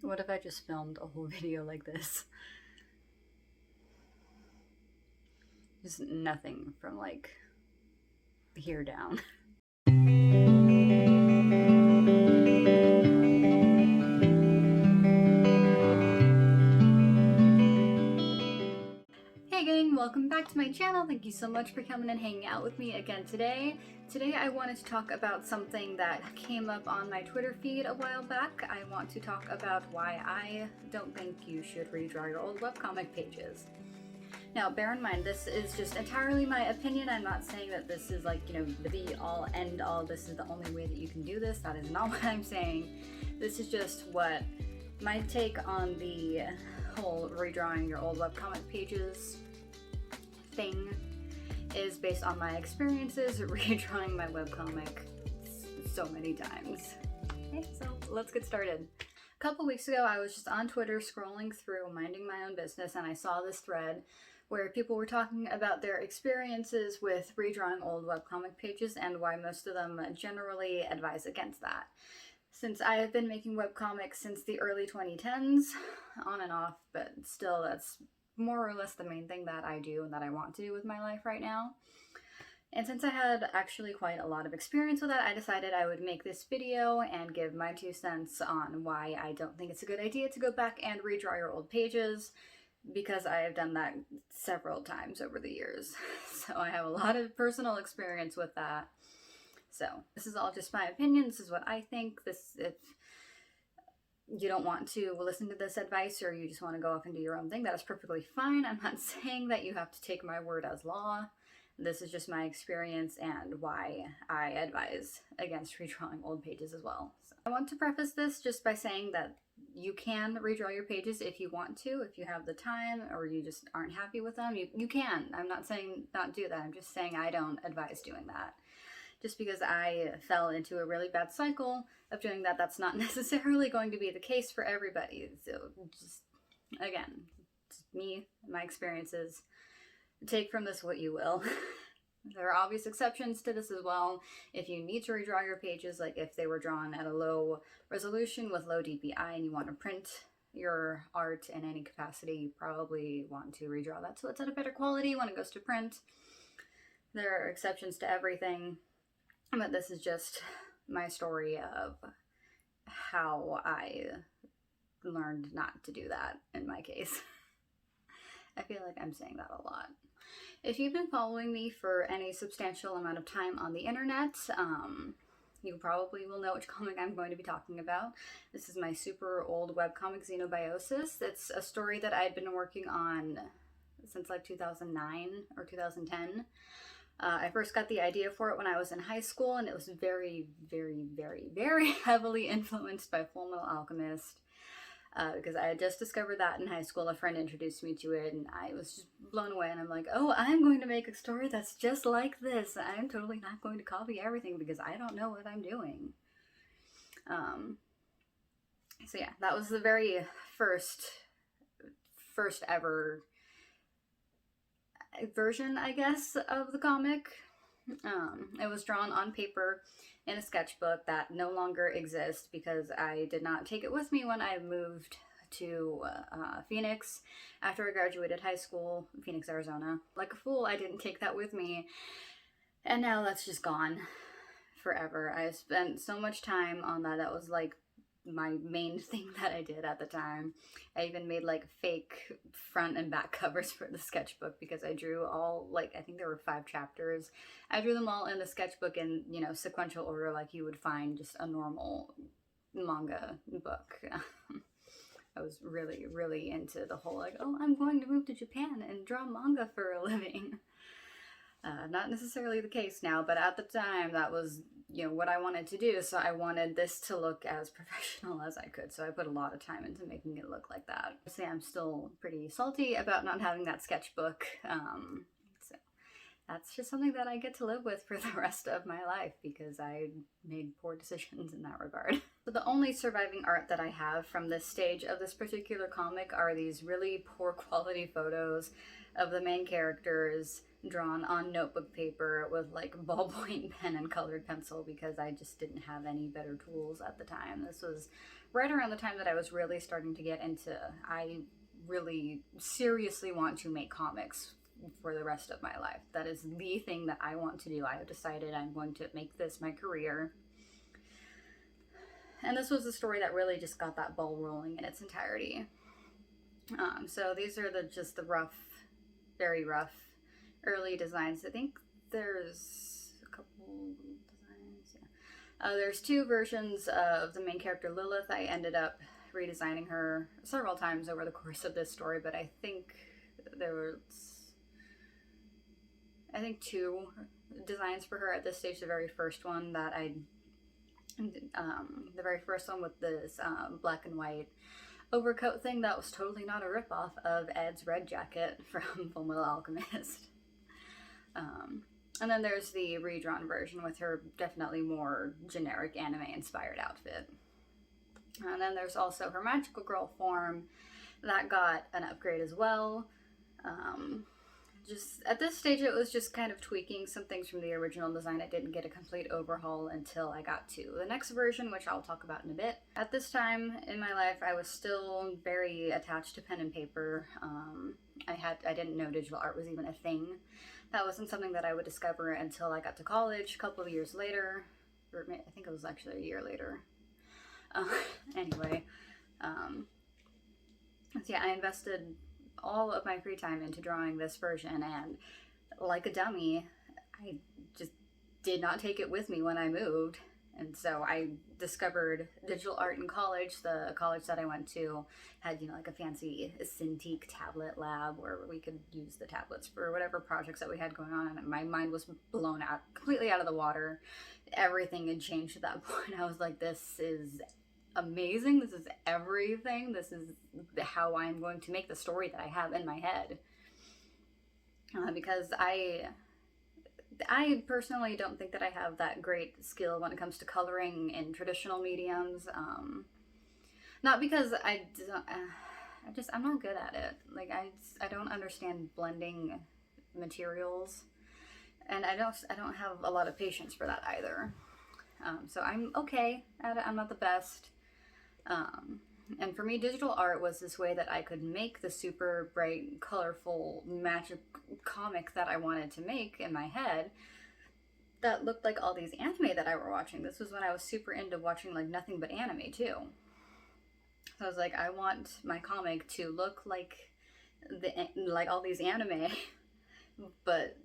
What if I just filmed a whole video like this? Just nothing from like here down. Hey gang, welcome back to my channel. Thank you so much for coming and hanging out with me again today. Today I wanted to talk about something that came up on my Twitter feed a while back. I want to talk about why I don't think you should redraw your old webcomic pages. Now, bear in mind, this is just entirely my opinion. I'm not saying that this is like, the be-all, end-all, this is the only way that you can do this. That is not what I'm saying. This is just what my take on the whole redrawing your old webcomic pages thing is based on my experiences redrawing my webcomic so many times. Okay, so let's get started. A couple weeks ago, I was just on Twitter scrolling through, minding my own business, and I saw this thread where people were talking about their experiences with redrawing old webcomic pages and why most of them generally advise against that. Since I have been making webcomics since the early 2010s, on and off, but still that's more or less the main thing that I do and that I want to do with my life right now. And since I had actually quite a lot of experience with that, I decided I would make this video and give my 2 cents on why I don't think it's a good idea to go back and redraw your old pages, because I have done that several times over the years. So I have a lot of personal experience with that. So this is all just my opinion. This is what I think. If you don't want to listen to this advice or you just want to go off and do your own thing, that is perfectly fine. I'm not saying that you have to take my word as law. This is just my experience and why I advise against redrawing old pages as well. So I want to preface this just by saying that you can redraw your pages if you want to, if you have the time or you just aren't happy with them. You can. I'm not saying not do that. I'm just saying I don't advise doing that. Just because I fell into a really bad cycle of doing that, that's not necessarily going to be the case for everybody. So just, again, just me, my experiences. Take from this what you will. There are obvious exceptions to this as well. If you need to redraw your pages, like if they were drawn at a low resolution with low DPI and you want to print your art in any capacity, you probably want to redraw that so it's at a better quality when it goes to print. There are exceptions to everything, but this is just my story of how I learned not to do that in my case. I feel like I'm saying that a lot. If you've been following me for any substantial amount of time on the internet, you probably will know which comic I'm going to be talking about. This is my super old webcomic, Xenobiosis. It's a story that I'd been working on since like 2009 or 2010. I first got the idea for it when I was in high school, and it was very, very, very, very heavily influenced by Fullmetal Alchemist. Because I had just discovered that in high school. A friend introduced me to it and I was just blown away, and I'm like, oh, I'm going to make a story that's just like this. I'm totally not going to copy everything because I don't know what I'm doing. So yeah, that was the very first ever version, I guess, of the comic. It was drawn on paper in a sketchbook that no longer exists because I did not take it with me when I moved to Phoenix after I graduated high school, Phoenix, Arizona. Like a fool, I didn't take that with me, and now that's just gone forever. I spent so much time on that. That was like my main thing that I did at the time. I even made like fake front and back covers for the sketchbook because I drew all, like, I think there were 5 chapters. I drew them all in the sketchbook in, sequential order like you would find just a normal manga book. I was really, really into the whole like, oh, I'm going to move to Japan and draw manga for a living. Not necessarily the case now, but at the time that was, what I wanted to do. So I wanted this to look as professional as I could. So I put a lot of time into making it look like that. I'd say I'm still pretty salty about not having that sketchbook. So that's just something that I get to live with for the rest of my life because I made poor decisions in that regard. So the only surviving art that I have from this stage of this particular comic are these really poor quality photos of the main characters drawn on notebook paper with like ballpoint pen and colored pencil because I just didn't have any better tools at the time. This was right around the time that I was really starting to get into, I really seriously want to make comics for the rest of my life. That is the thing that I want to do. I have decided I'm going to make this my career. And this was the story that really just got that ball rolling in its entirety. So these are just the rough, very rough early designs. I think there's a couple designs. Yeah. There's two versions of the main character Lilith. I ended up redesigning her several times over the course of this story, but I think there was, two designs for her at this stage. The very first one that the very first one with this black and white overcoat thing that was totally not a ripoff of Ed's red jacket from Fullmetal Alchemist. And then there's the redrawn version with her definitely more generic anime-inspired outfit. And then there's also her magical girl form that got an upgrade as well. Just at this stage, it was just kind of tweaking some things from the original design. I didn't get a complete overhaul until I got to the next version, which I'll talk about in a bit. At this time in my life, I was still very attached to pen and paper. I didn't know digital art was even a thing. That wasn't something that I would discover until I got to college a couple of years later, or I think it was actually a year later. Anyway, so yeah, I invested all of my free time into drawing this version, and like a dummy, I just did not take it with me when I moved. And so I discovered digital art in college. The college that I went to had, like a fancy Cintiq tablet lab where we could use the tablets for whatever projects that we had going on. And my mind was blown out, completely out of the water. Everything had changed at that point. I was like, this is amazing. This is everything. This is how I'm going to make the story that I have in my head. Because I personally don't think that I have that great skill when it comes to coloring in traditional mediums. Not because I'm not good at it. Like I don't understand blending materials, and I don't have a lot of patience for that either. So I'm okay at it. I'm not the best. And for me, digital art was this way that I could make the super bright, colorful, magic comic that I wanted to make in my head that looked like all these anime that I were watching. This was when I was super into watching like nothing but anime too. So I was like, I want my comic to look like all these anime, but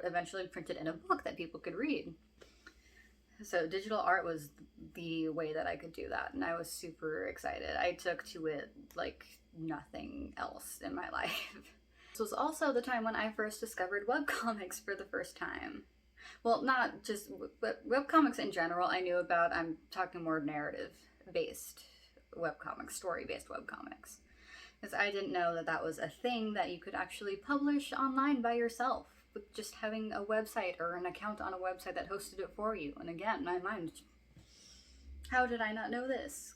eventually printed in a book that people could read. So digital art was the way that I could do that, and I was super excited. I took to it like nothing else in my life. This was also the time when I first discovered webcomics for the first time. Well, not just webcomics in general I knew about. I'm talking more narrative-based webcomics, story-based webcomics. Because I didn't know that that was a thing that you could actually publish online by yourself, with just having a website or an account on a website that hosted it for you. And again, my mind, how did I not know this?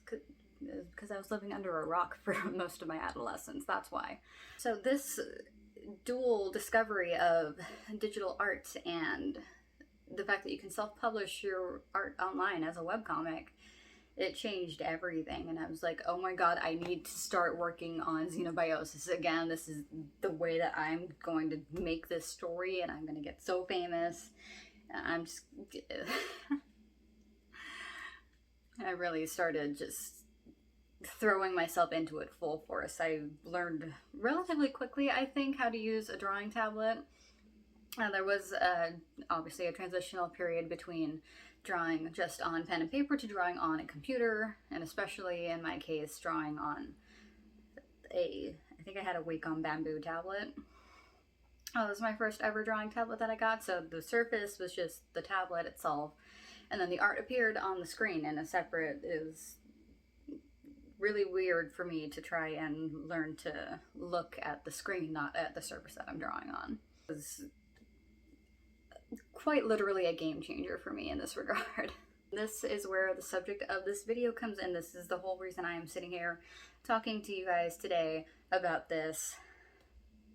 Because I was living under a rock for most of my adolescence, that's why. So this dual discovery of digital art and the fact that you can self-publish your art online as a webcomic, it changed everything. And I was like, oh my god, I need to start working on xenobiosis again. This is the way that I'm going to make this story, and I'm going to get so famous. I'm just I really started just throwing myself into it full force. I learned relatively quickly, I think, how to use a drawing tablet. There was obviously a transitional period between drawing just on pen and paper to drawing on a computer, and especially in my case, drawing on I think I had a Wacom bamboo tablet. It was my first ever drawing tablet that I got, so the surface was just the tablet itself, and then the art appeared on the screen in a separate. It was really weird for me to try and learn to look at the screen, not at the surface that I'm drawing on. It was quite literally a game changer for me in this regard. This is where the subject of this video comes in. This is the whole reason I am sitting here talking to you guys today about this.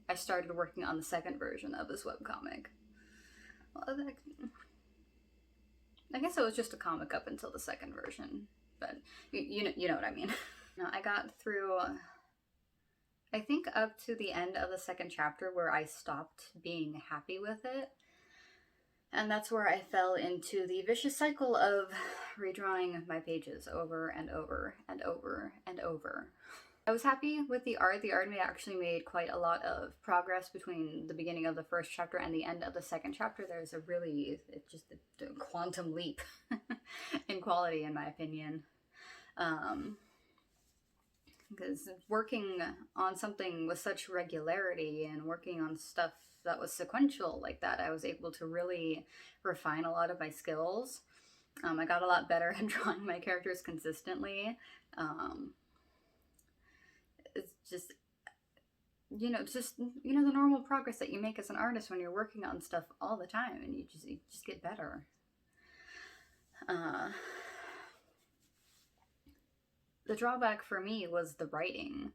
I started working on the second version of this webcomic. Well, I guess it was just a comic up until the second version. but you know what I mean. No, I got through, I think, up to the end of the second chapter where I stopped being happy with it. And that's where I fell into the vicious cycle of redrawing my pages over and over and over and over. I was happy with the art. The art actually made quite a lot of progress between the beginning of the first chapter and the end of the second chapter. There's a really, it's just a quantum leap in quality, in my opinion. Because working on something with such regularity and working on stuff that was sequential like that, I was able to really refine a lot of my skills. I got a lot better at drawing my characters consistently. It's just, the normal progress that you make as an artist when you're working on stuff all the time, and you just get better. The drawback for me was the writing.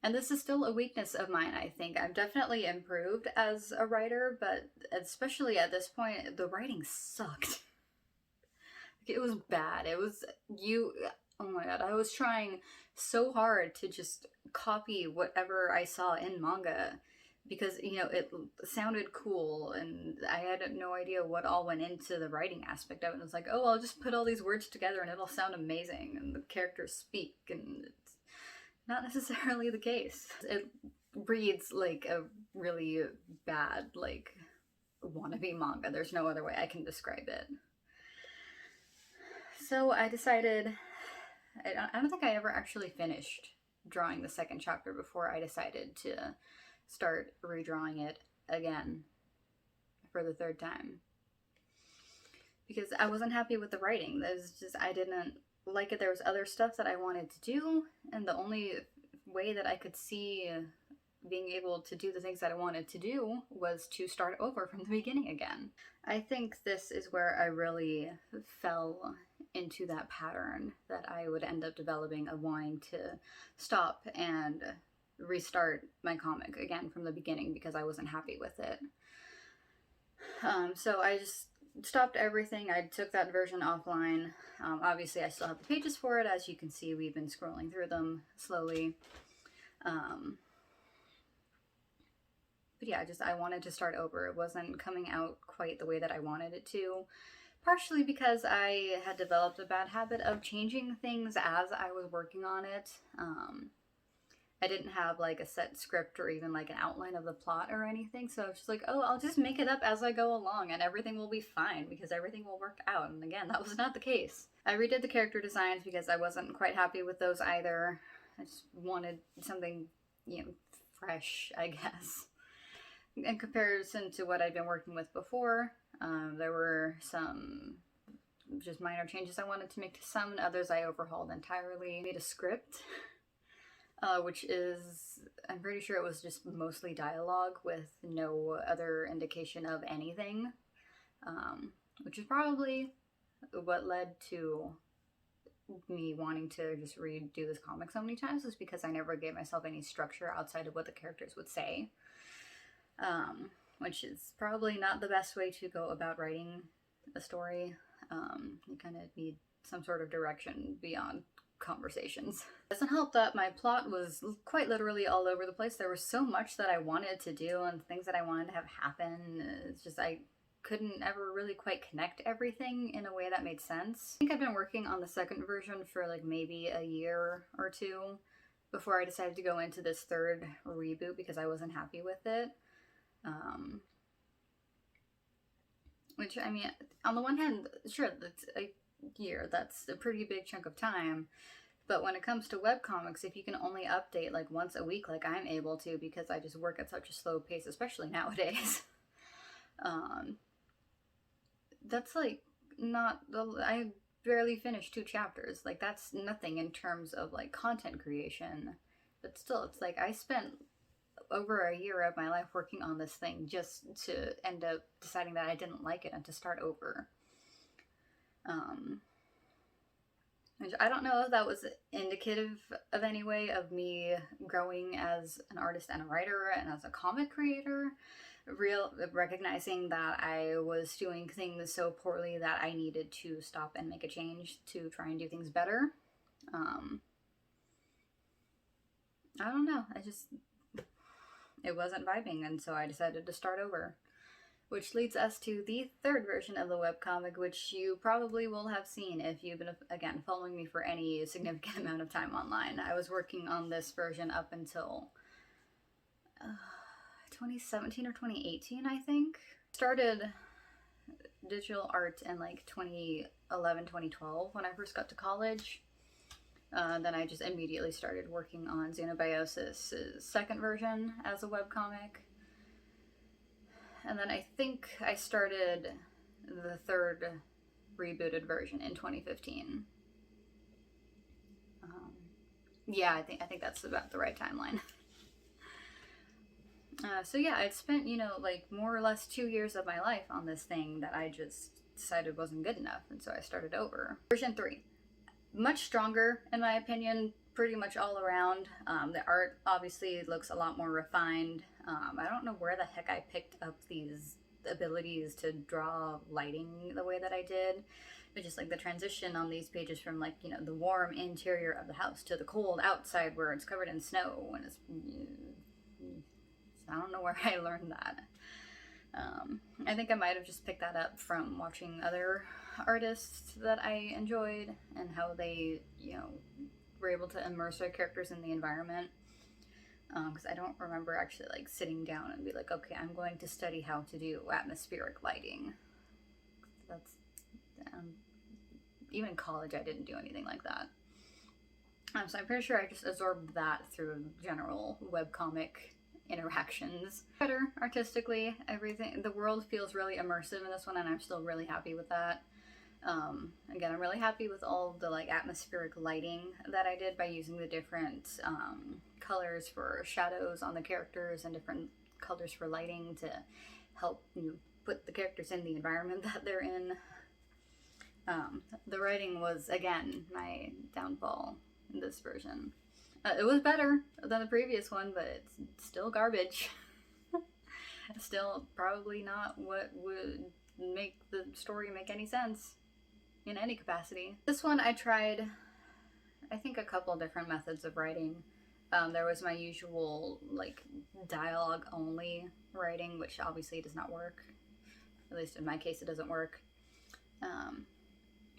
And this is still a weakness of mine, I think. I've definitely improved as a writer, but especially at this point, the writing sucked. It was bad. It was, oh my god, I was trying so hard to just copy whatever I saw in manga because, it sounded cool, and I had no idea what all went into the writing aspect of it. It was like, oh, I'll just put all these words together and it'll sound amazing, and the characters speak, and it's not necessarily the case. It reads like a really bad, wannabe manga. There's no other way I can describe it. So I decided, I don't think I ever actually finished drawing the second chapter before I decided to start redrawing it again for the third time. Because I wasn't happy with the writing. I didn't like it. There was other stuff that I wanted to do, and the only way that I could see being able to do the things that I wanted to do was to start over from the beginning again. I think this is where I really fell into that pattern that I would end up developing of wanting to stop and restart my comic again from the beginning because I wasn't happy with it. So I just stopped everything. I took that version offline. Obviously I still have the pages for it. As you can see, we've been scrolling through them slowly. But yeah, I wanted to start over. It wasn't coming out quite the way that I wanted it to. Partially because I had developed a bad habit of changing things as I was working on it. I didn't have a set script or even an outline of the plot or anything, so I was just like, oh, I'll just make it up as I go along and everything will be fine because everything will work out. And again, that was not the case. I redid the character designs because I wasn't quite happy with those either. I just wanted something, fresh, I guess. In comparison to what I'd been working with before, there were some just minor changes I wanted to make to some, and others I overhauled entirely. I made a script, which is, I'm pretty sure it was just mostly dialogue with no other indication of anything, which is probably what led to me wanting to just redo this comic so many times, is because I never gave myself any structure outside of what the characters would say. Which is probably not the best way to go about writing a story. You kind of need some sort of direction beyond conversations. It doesn't help that my plot was quite literally all over the place. There was so much that I wanted to do and things that I wanted to have happen. It's just I couldn't ever really quite connect everything in a way that made sense. I think I've been working on the second version for maybe a year or two before I decided to go into this third reboot because I wasn't happy with it. Which, I mean, on the one hand, sure, that's a year, that's a pretty big chunk of time, but when it comes to webcomics, if you can only update once a week like I'm able to because I just work at such a slow pace, especially nowadays, that's not, I barely finished 2 chapters, that's nothing in terms of content creation, but still, it's I spent over a year of my life working on this thing just to end up deciding that I didn't like it and to start over. Which I don't know if that was indicative of any way of me growing as an artist and a writer and as a comic creator, recognizing that I was doing things so poorly that I needed to stop and make a change to try and do things better. I don't know, it wasn't vibing, and so I decided to start over. Which leads us to the third version of the webcomic, which you probably will have seen if you've been, again, following me for any significant amount of time online. I was working on this version up until 2017 or 2018, I think. Started digital art in like 2011, 2012 when I first got to college. Then I just immediately started working on Xenobiosis' second version as a webcomic. And then I think I started the third rebooted version in 2015. Yeah, I think that's about the right timeline. So yeah, I'd spent, like more or less 2 years of my life on this thing that I just decided wasn't good enough, and so I started over. Version 3. Much stronger, in my opinion, pretty much all around. The art obviously looks a lot more refined. I don't know where the heck I picked up these abilities to draw lighting the way that I did, but just like the transition on these pages from like, the warm interior of the house to the cold outside where it's covered in snow, and I don't know where I learned that. I think I might have just picked that up from watching other artists that I enjoyed and how they, were able to immerse their characters in the environment. Because I don't remember actually like sitting down and be like, okay, I'm going to study how to do atmospheric lighting. That's even in college I didn't do anything like that. So I'm pretty sure I just absorbed that through general webcomic interactions. Better artistically, everything, the world feels really immersive in this one, and I'm still really happy with that. Again, I'm really happy with all the like atmospheric lighting that I did by using the different colors for shadows on the characters and different colors for lighting to help put the characters in the environment that they're in. The writing was, again, my downfall in this version. It was better than the previous one, but it's still garbage. Still probably not what would make the story make any sense in any capacity. This one I tried, I think, a couple different methods of writing. There was my usual like dialogue only writing, which obviously does not work. At least in my case it doesn't work.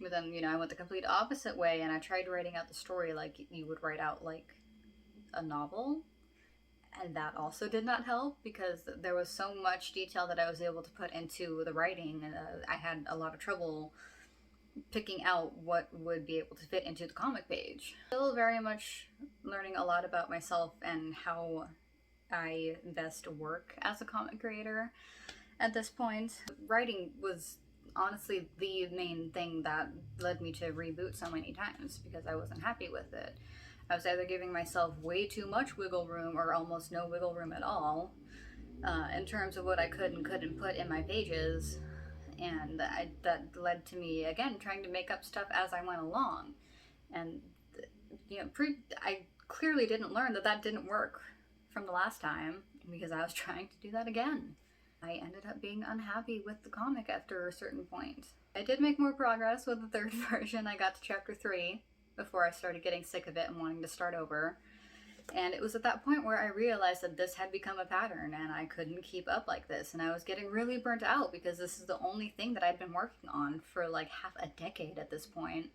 But then, I went the complete opposite way, and I tried writing out the story like you would write out like a novel, and that also did not help because there was so much detail that I was able to put into the writing, and I had a lot of trouble picking out what would be able to fit into the comic page. Still very much learning a lot about myself and how I best work as a comic creator at this point. Writing was honestly the main thing that led me to reboot so many times because I wasn't happy with it. I was either giving myself way too much wiggle room or almost no wiggle room at all in terms of what I could and couldn't put in my pages, and that led to me, again, trying to make up stuff as I went along. And, I clearly didn't learn that didn't work from the last time because I was trying to do that again. I ended up being unhappy with the comic after a certain point. I did make more progress with the third version. I got to chapter 3 before I started getting sick of it and wanting to start over. And it was at that point where I realized that this had become a pattern and I couldn't keep up like this. And I was getting really burnt out because this is the only thing that I'd been working on for like half a decade at this point.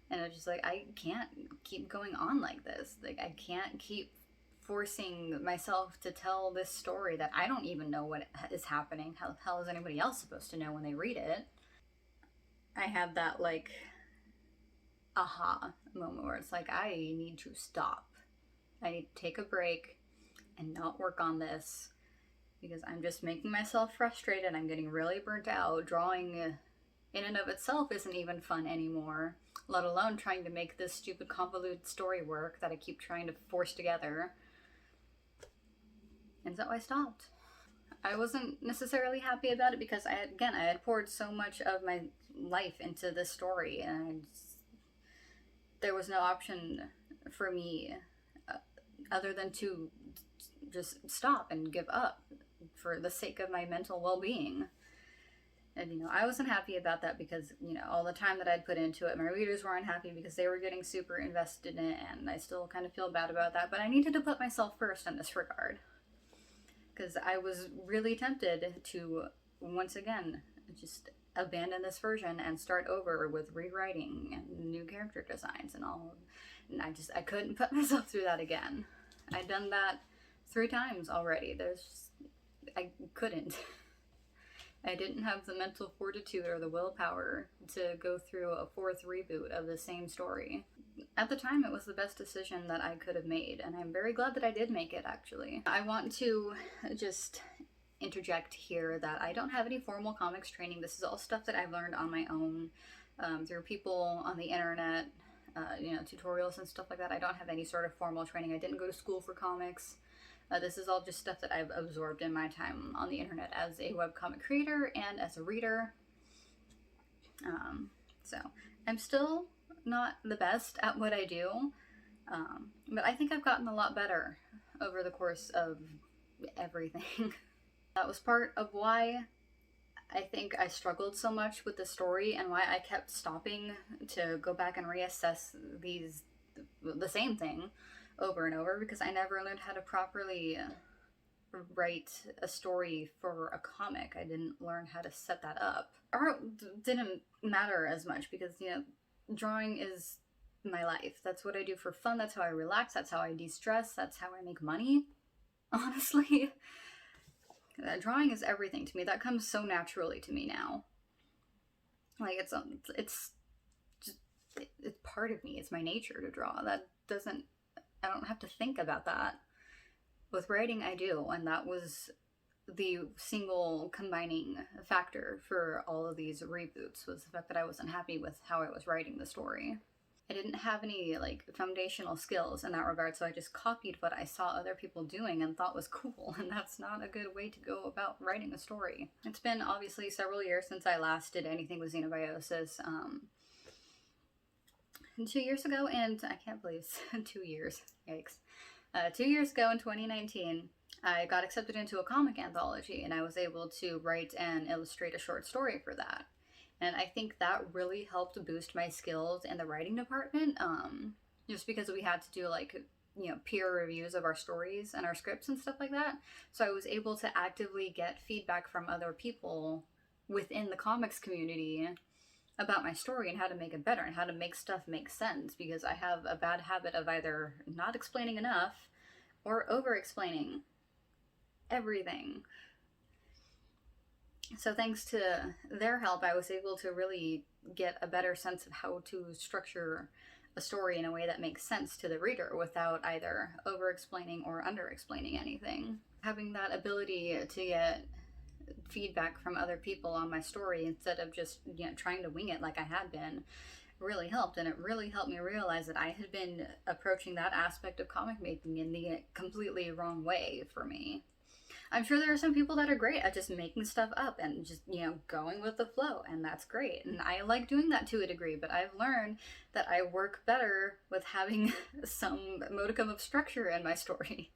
And I was just like, I can't keep going on like this. Like, I can't keep forcing myself to tell this story that I don't even know what is happening. How the hell is anybody else supposed to know when they read it? I had that like aha moment where it's like, I need to stop. I need to take a break and not work on this because I'm just making myself frustrated. I'm getting really burnt out. Drawing in and of itself isn't even fun anymore, let alone trying to make this stupid convoluted story work that I keep trying to force together. And so I stopped. I wasn't necessarily happy about it because I had poured so much of my life into this story, and there was no option for me other than to just stop and give up. for the sake of my mental well-being. And, you know, I wasn't happy about that because, you know, all the time that I'd put into it, my readers were unhappy because they were getting super invested in it, and I still kind of feel bad about that. But I needed to put myself first in this regard, because I was really tempted to, once again, just abandon this version and start over with rewriting and new character designs and all. And I couldn't put myself through that again. I'd done that 3 times already. I couldn't. I didn't have the mental fortitude or the willpower to go through a 4th reboot of the same story. At the time, it was the best decision that I could have made, and I'm very glad that I did make it, actually. I want to just interject here that I don't have any formal comics training. This is all stuff that I've learned on my own, through people on the internet, you know, tutorials and stuff like that. I don't have any sort of formal training. I didn't go to school for comics. This is all just stuff that I've absorbed in my time on the internet as a webcomic creator and as a reader. So I'm still not the best at what I do, but I think I've gotten a lot better over the course of everything. That was part of why I think I struggled so much with the story, and why I kept stopping to go back and reassess the same thing over and over, because I never learned how to properly write a story for a comic. I didn't learn how to set that up. Art didn't matter as much because, you know, drawing is my life. That's what I do for fun. That's how I relax. That's how I de-stress. That's how I make money, honestly. Drawing is everything to me. That comes so naturally to me now. Like, it's part of me. It's my nature to draw. I don't have to think about that. With writing, I do, and that was the single combining factor for all of these reboots, was the fact that I wasn't happy with how I was writing the story. I didn't have any, like, foundational skills in that regard, so I just copied what I saw other people doing and thought was cool, and that's not a good way to go about writing a story. It's been obviously several years since I last did anything with xenobiosis. 2 years ago, and I can't believe it's 2 years, yikes. 2 years ago in 2019, I got accepted into a comic anthology, and I was able to write and illustrate a short story for that. And I think that really helped boost my skills in the writing department, just because we had to do, like, you know, peer reviews of our stories and our scripts and stuff like that. So I was able to actively get feedback from other people within the comics community about my story and how to make it better and how to make stuff make sense, because I have a bad habit of either not explaining enough or over-explaining everything. So thanks to their help, I was able to really get a better sense of how to structure a story in a way that makes sense to the reader without either over-explaining or under-explaining anything. Having that ability to get feedback from other people on my story instead of just, you know, trying to wing it like I had been really helped, and it really helped me realize that I had been approaching that aspect of comic making in the completely wrong way for me. I'm sure there are some people that are great at just making stuff up and just, you know, going with the flow, and that's great, and I like doing that to a degree, but I've learned that I work better with having some modicum of structure in my story.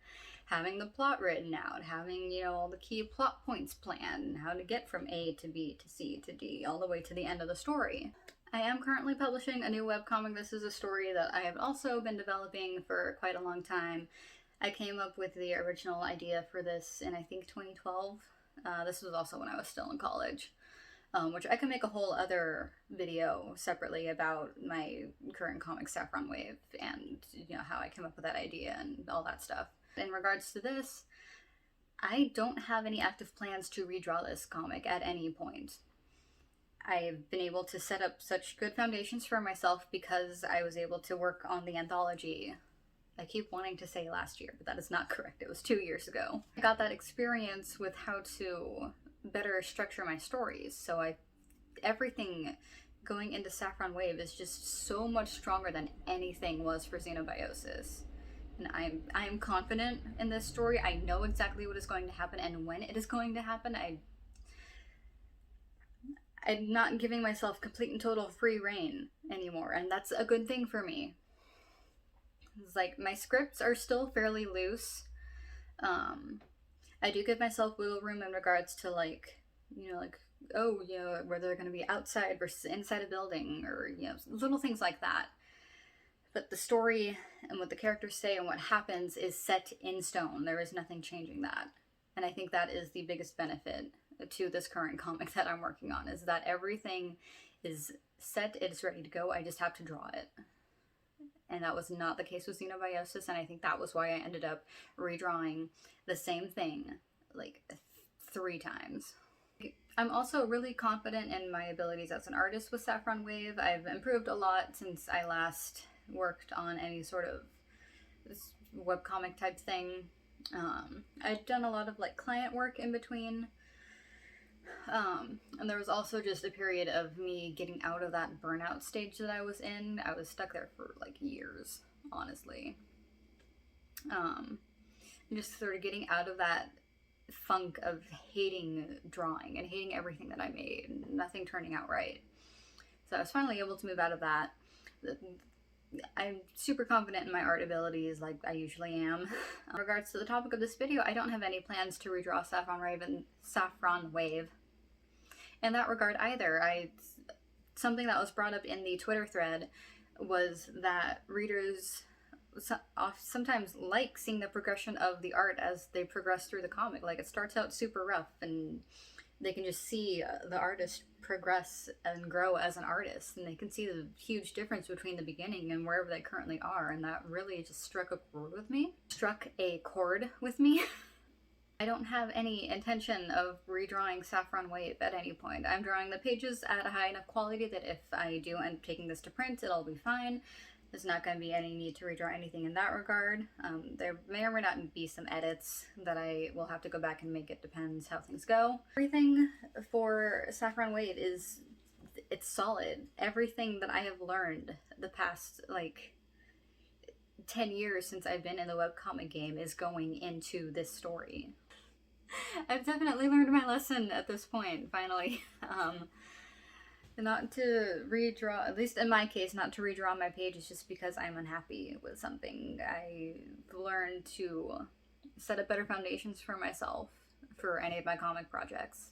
Having the plot written out, having, you know, all the key plot points planned, and how to get from A to B to C to D, all the way to the end of the story. I am currently publishing a new webcomic. This is a story that I have also been developing for quite a long time. I came up with the original idea for this in, I think, 2012. This was also when I was still in college, which I can make a whole other video separately about my current comic, Saffron Wave, and, you know, how I came up with that idea and all that stuff. In regards to this, I don't have any active plans to redraw this comic at any point. I've been able to set up such good foundations for myself because I was able to work on the anthology. I keep wanting to say last year, but that is not correct. It was 2 years ago. I got that experience with how to better structure my stories, so everything going into Saffron Wave is just so much stronger than anything was for Xenobiosis. And I am confident in this story. I know exactly what is going to happen and when it is going to happen. I'm not giving myself complete and total free reign anymore, and that's a good thing for me. It's like, my scripts are still fairly loose. I do give myself wiggle room in regards to like, oh, where they're going to be outside versus inside a building, or, little things like that. But the story and what the characters say and what happens is set in stone. There is nothing changing that. And I think that is the biggest benefit to this current comic that I'm working on, is that everything is set, it's ready to go, I just have to draw it. And that was not the case with Xenobiosis, and I think that was why I ended up redrawing the same thing like 3 times. I'm also really confident in my abilities as an artist with Saffron Wave. I've improved a lot since I last worked on any sort of webcomic type thing. I've done a lot of like client work in between. And there was also just a period of me getting out of that burnout stage that I was in. I was stuck there for like years, honestly. Just sort of getting out of that funk of hating drawing and hating everything that I made and nothing turning out right. So I was finally able to move out of that. I'm super confident in my art abilities, like I usually am. In regards to the topic of this video, I don't have any plans to redraw Saffron Wave in that regard either. Something that was brought up in the Twitter thread was that readers sometimes like seeing the progression of the art as they progress through the comic. Like, it starts out super rough and they can just see the artist progress and grow as an artist, and they can see the huge difference between the beginning and wherever they currently are, and that really just struck a chord with me. I don't have any intention of redrawing Saffron Wave at any point. I'm drawing the pages at a high enough quality that if I do end up taking this to print, it'll be fine. There's not going to be any need to redraw anything in that regard. There may or may not be some edits that I will have to go back and make. It depends how things go. Everything for Saffron Wave it's solid. Everything that I have learned the past, like, 10 years since I've been in the webcomic game is going into this story. I've definitely learned my lesson at this point, finally. Not to redraw, at least in my case, not to redraw my pages just because I'm unhappy with something. I've learned to set up better foundations for myself for any of my comic projects.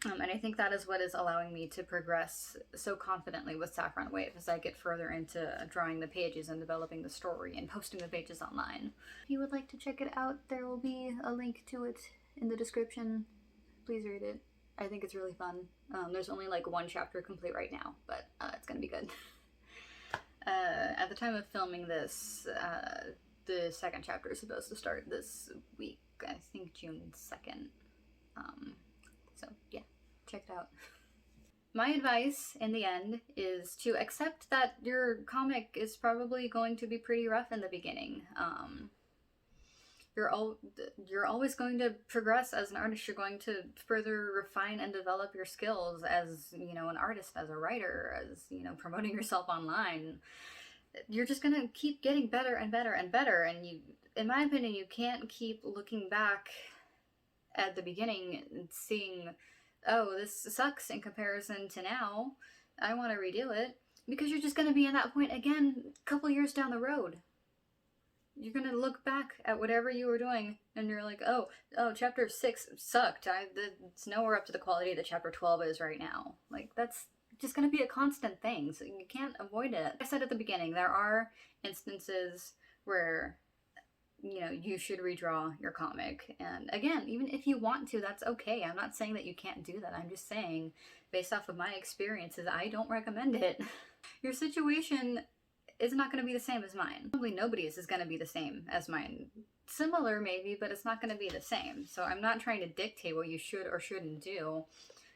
And I think that is what is allowing me to progress so confidently with Saffron Wave as I get further into drawing the pages and developing the story and posting the pages online. If you would like to check it out, there will be a link to it in the description. Please read it. I think it's really fun. There's only like 1 chapter complete right now, but it's gonna be good. At the time of filming this, the 2nd chapter is supposed to start this week. I think June 2nd. So yeah, check it out. My advice in the end is to accept that your comic is probably going to be pretty rough in the beginning. You're always going to progress as an artist. You're going to further refine and develop your skills as, an artist, as a writer, as, promoting yourself online. You're just going to keep getting better and better and better. And in my opinion, you can't keep looking back at the beginning and seeing, oh, this sucks in comparison to now, I want to redo it, because you're just going to be in that point again a couple years down the road. You're going to look back at whatever you were doing and you're like, oh, chapter 6 sucked. It's nowhere up to the quality that chapter 12 is right now. Like, that's just going to be a constant thing, so you can't avoid it. Like I said at the beginning, there are instances where you should redraw your comic. And again, even if you want to, that's okay. I'm not saying that you can't do that. I'm just saying, based off of my experiences, I don't recommend it. Your situation is not going to be the same as mine. Probably nobody's is going to be the same as mine. Similar maybe, but it's not going to be the same. So I'm not trying to dictate what you should or shouldn't do.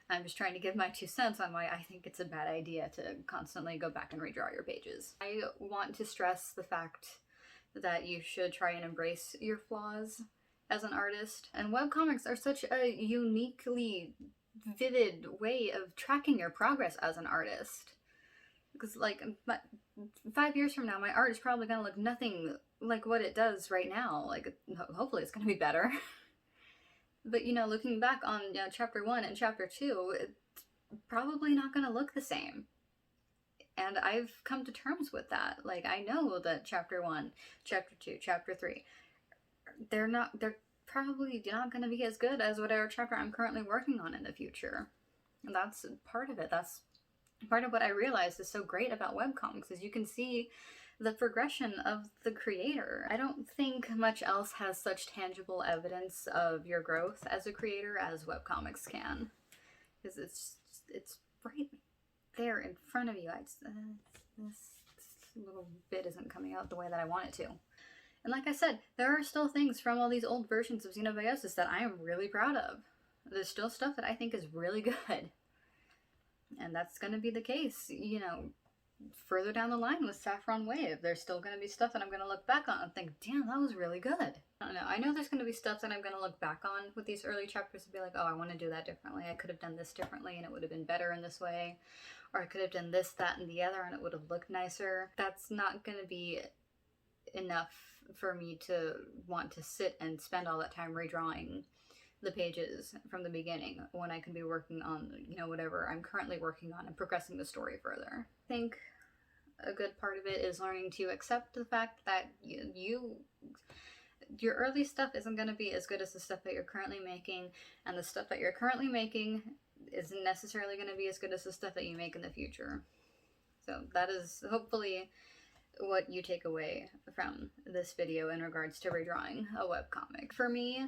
I'm just trying to give my 2 cents on why I think it's a bad idea to constantly go back and redraw your pages. I want to stress the fact that you should try and embrace your flaws as an artist. And webcomics are such a uniquely vivid way of tracking your progress as an artist. Because, like, 5 years from now, my art is probably going to look nothing like what it does right now. Like, hopefully it's going to be better. But, looking back on chapter 1 and chapter 2, it's probably not going to look the same. And I've come to terms with that. Like, I know that chapter 1, chapter 2, chapter 3, they're probably not going to be as good as whatever chapter I'm currently working on in the future. And that's part of it. That's part of what I realized is so great about webcomics, is you can see the progression of the creator. I don't think much else has such tangible evidence of your growth as a creator as webcomics can. Because it's right there in front of you. This little bit isn't coming out the way that I want it to. And like I said, there are still things from all these old versions of Xenobiosis that I am really proud of. There's still stuff that I think is really good. And that's going to be the case, you know, further down the line with Saffron Wave. There's still going to be stuff that I'm going to look back on and think, damn, that was really good. I don't know. I know there's going to be stuff that I'm going to look back on with these early chapters and be like, oh, I want to do that differently. I could have done this differently and it would have been better in this way. Or I could have done this, that, and the other and it would have looked nicer. That's not going to be enough for me to want to sit and spend all that time redrawing the pages from the beginning when I can be working on, you know, whatever I'm currently working on and progressing the story further. I think a good part of it is learning to accept the fact that your early stuff isn't going to be as good as the stuff that you're currently making, and the stuff that you're currently making isn't necessarily going to be as good as the stuff that you make in the future. So that is hopefully what you take away from this video in regards to redrawing a webcomic. For me,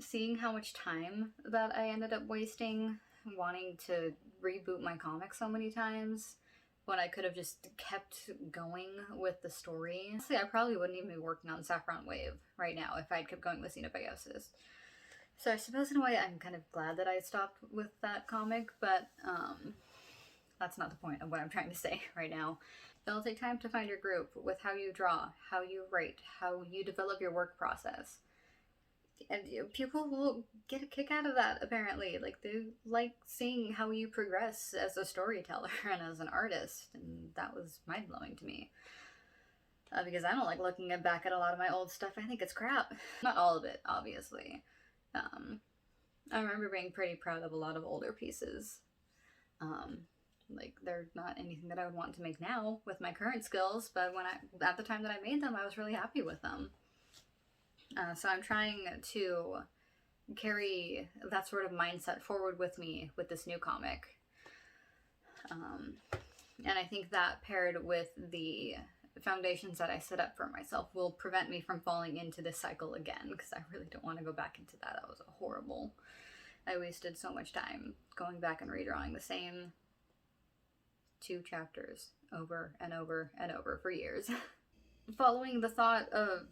seeing how much time that I ended up wasting wanting to reboot my comic so many times when I could have just kept going with the story. Honestly, I probably wouldn't even be working on Saffron Wave right now if I'd kept going with Xenobiosis. So I suppose in a way I'm kind of glad that I stopped with that comic, but that's not the point of what I'm trying to say right now. It'll take time to find your group with how you draw, how you write, how you develop your work process. And people will get a kick out of that, apparently. Like, they like seeing how you progress as a storyteller and as an artist, and that was mind-blowing to me. Because I don't like looking back at a lot of my old stuff. I think it's crap. Not all of it, obviously. I remember being pretty proud of a lot of older pieces. Like, they're not anything that I would want to make now with my current skills, but at the time that I made them, I was really happy with them. So I'm trying to carry that sort of mindset forward with me with this new comic. And I think that paired with the foundations that I set up for myself will prevent me from falling into this cycle again, because I really don't want to go back into that. That was horrible. I wasted so much time going back and redrawing the same 2 chapters over and over and over for years. Following the thought of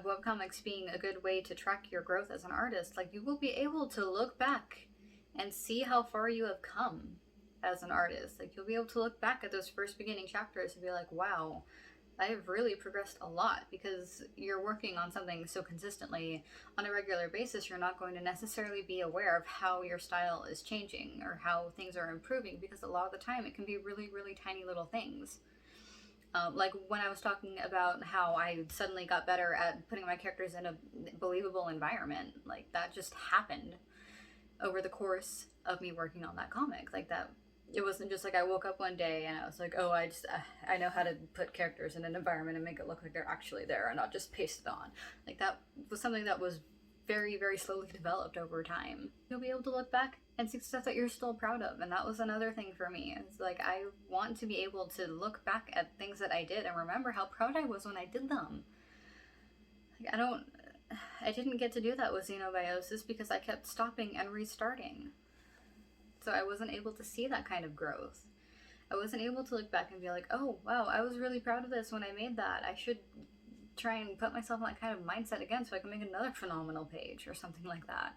webcomics being a good way to track your growth as an artist, like, you will be able to look back and see how far you have come as an artist. Like, you'll be able to look back at those first beginning chapters and be like, wow, I have really progressed a lot, because you're working on something so consistently on a regular basis. You're not going to necessarily be aware of how your style is changing or how things are improving, because a lot of the time it can be really, really tiny little things. Like when I was talking about how I suddenly got better at putting my characters in a believable environment, like, that just happened over the course of me working on that comic. Like, that, it wasn't just like I woke up one day and I was like, oh, I know how to put characters in an environment and make it look like they're actually there and not just paste it on. Like, that was something that was very, very slowly developed over time. You'll be able to look back and see stuff that you're still proud of, and that was another thing for me. It's like, I want to be able to look back at things that I did and remember how proud I was when I did them. Like, I didn't get to do that with Xenobiosis because I kept stopping and restarting. So I wasn't able to see that kind of growth. I wasn't able to look back and be like, oh, wow, I was really proud of this when I made that. I should try and put myself in that kind of mindset again so I can make another phenomenal page or something like that.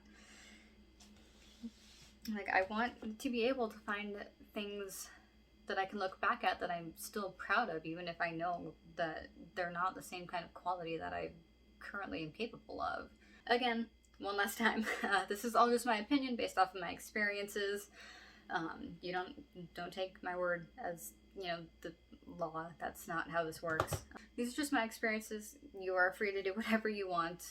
Like, I want to be able to find things that I can look back at that I'm still proud of, even if I know that they're not the same kind of quality that I currently am capable of. Again, one last time, this is all just my opinion based off of my experiences. You don't take my word as, you know, the law. That's not how this works. These are just my experiences. You are free to do whatever you want.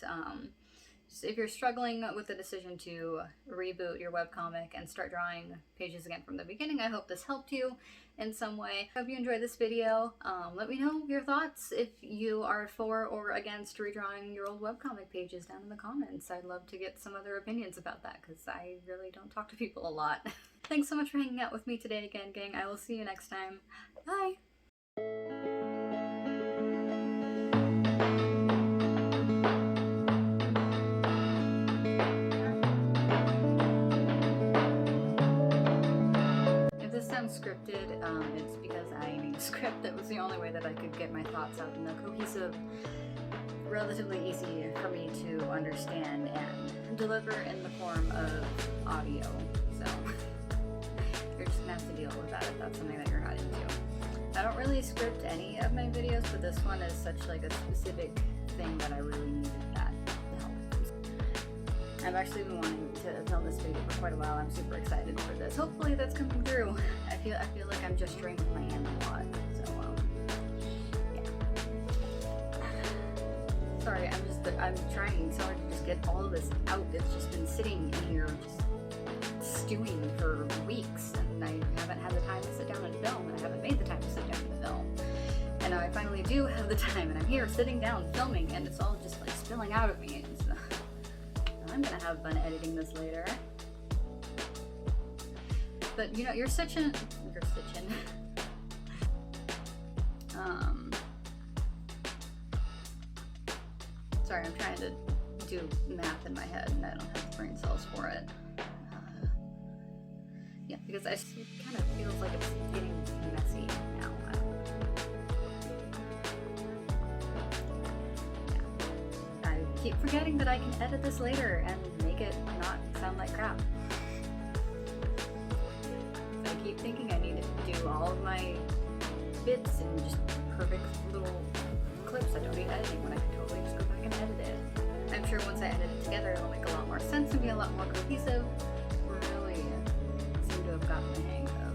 So if you're struggling with the decision to reboot your webcomic and start drawing pages again from the beginning, I hope this helped you in some way. I hope you enjoyed this video. Let me know your thoughts if you are for or against redrawing your old webcomic pages down in the comments. I'd love to get some other opinions about that because I really don't talk to people a lot. Thanks so much for hanging out with me today again, gang. I will see you next time. Bye! Scripted, it's because I need a script. That was the only way that I could get my thoughts out in a cohesive, relatively easy for me to understand and deliver in the form of audio. So you're just gonna have to deal with that if that's something that you're not into. I don't really script any of my videos, but this one is such like a specific thing that I really needed that help. I've actually been wanting to film this video for quite a while. I'm super excited for this. Hopefully that's coming through. I feel like I'm just trying to plan a lot. So yeah. Sorry, I'm trying so hard to just get all of this out. It's just been sitting in here just stewing for weeks, and I haven't had the time to sit down and film, and I haven't made the time to sit down and film. And now I finally do have the time, and I'm here sitting down filming, and it's all just like spilling out of me. And so I'm gonna have fun editing this later. But you know, you're stitching. Sorry, I'm trying to do math in my head and I don't have brain cells for it. Yeah, because it kind of feels like it's getting messy now. Yeah. I keep forgetting that I can edit this later and make it not sound like crap. I keep thinking I need to do all of my bits in just perfect little clips that don't need editing when I can totally just go back and edit it. I'm sure once I edit it together it'll make a lot more sense and be a lot more cohesive. Really seem to have gotten the hang of